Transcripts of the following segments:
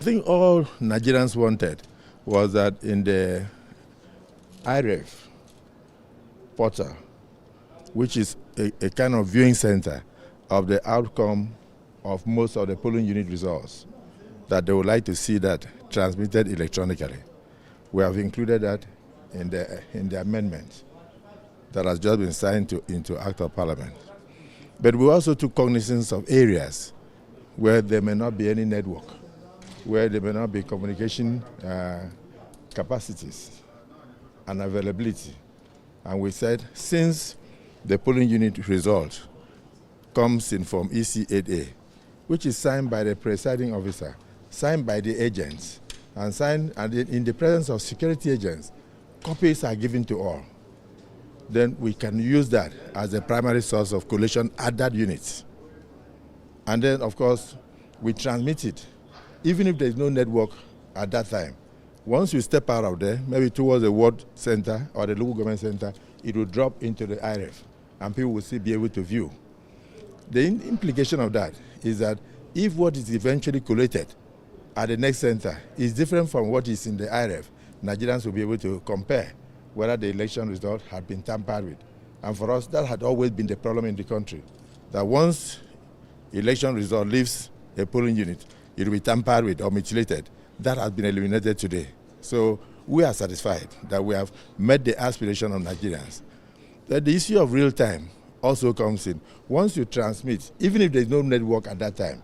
I think all Nigerians wanted was that in the IREF portal, which is a kind of viewing center of the outcome of most of the polling unit results, that they would like to see that transmitted electronically. We have included that in the amendment that has just been signed into Act of Parliament. But we also took cognizance of areas where there may not be any network, where there may not be communication capacities and availability. And we said, since the polling unit result comes in from EC8A, which is signed by the presiding officer, signed by the agents, and signed and in the presence of security agents, copies are given to all. Then we can use that as the primary source of collation at that unit. And then, of course, we transmit it, even if there's no network at that time. Once you step out of there, maybe towards the ward center or the local government center, it will drop into the IREF, and people will still be able to view. The implication of that is that if what is eventually collated at the next center is different from what is in the IREF, Nigerians will be able to compare whether the election result had been tampered with. And for us, that had always been the problem in the country, that once election result leaves a polling unit, it will be tampered with or mutilated. That has been eliminated today. So we are satisfied that we have met the aspiration of Nigerians. That the issue of real time also comes in. Once you transmit, even if there is no network at that time,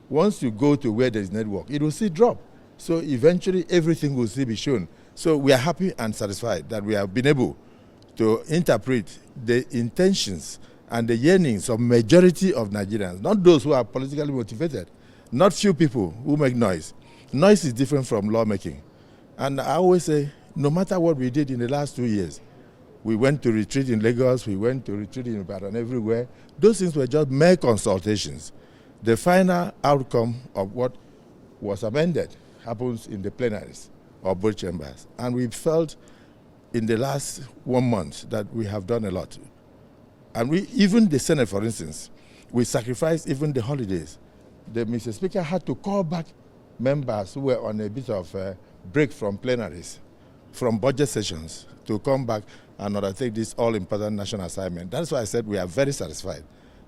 once you go to where there is network, it will still drop. So eventually everything will still be shown. So we are happy and satisfied that we have been able to interpret the intentions and the yearnings of majority of Nigerians, not those who are politically motivated, not few people who make noise. Noise is different from lawmaking. And I always say, no matter what we did in the last 2 years, we went to retreat in Lagos, we went to retreat in Ibadan, everywhere. Those things were just mere consultations. The final outcome of what was amended happens in the plenaries of both chambers. And we felt in the last 1 month that we have done a lot. And even the Senate, for instance, we sacrificed even the holidays. Mr. Speaker had to call back members who were on a bit of a break from plenaries, from budget sessions, to come back and undertake this all-important national assignment. That's why I said we are very satisfied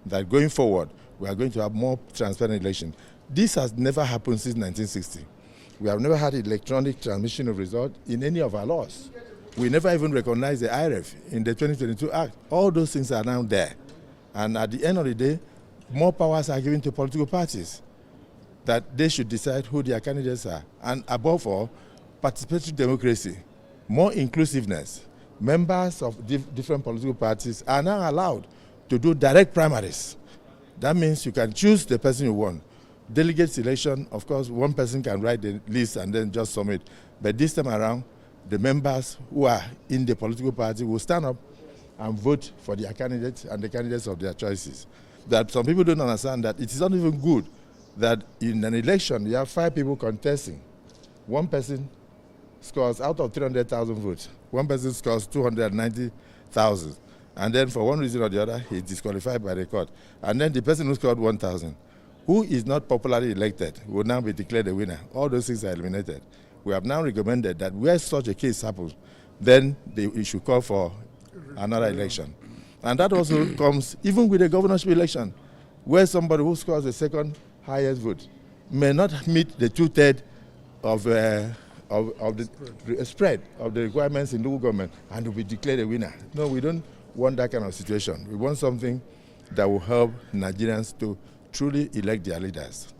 that going forward, we are going to have more transparent election. This has never happened since 1960. We have never had electronic transmission of results in any of our laws. We never even recognized the IREF in the 2022 Act. All those things are now there. And at the end of the day, more powers are given to political parties, that they should decide who their candidates are. And above all, participatory democracy, more inclusiveness. Members of different political parties are now allowed to do direct primaries. That means you can choose the person you want. Delegate selection, of course, one person can write the list and then just submit. But this time around, the members who are in the political party will stand up and vote for their candidates and the candidates of their choices. That some people don't understand that it is not even good that in an election you have 5 people contesting. One person scores out of 300,000 votes. One person scores 290,000. And then for one reason or the other, he's disqualified by the court. And then the person who scored 1,000, who is not popularly elected, will now be declared a winner. All those things are eliminated. We have now recommended that where such a case happens, then we should call for another election. And that also comes even with the governorship election, where somebody who scores the second highest vote may not meet the 2/3 of the spread of the requirements in local government and will be declared a winner. No, we don't want that kind of situation. We want something that will help Nigerians to truly elect their leaders.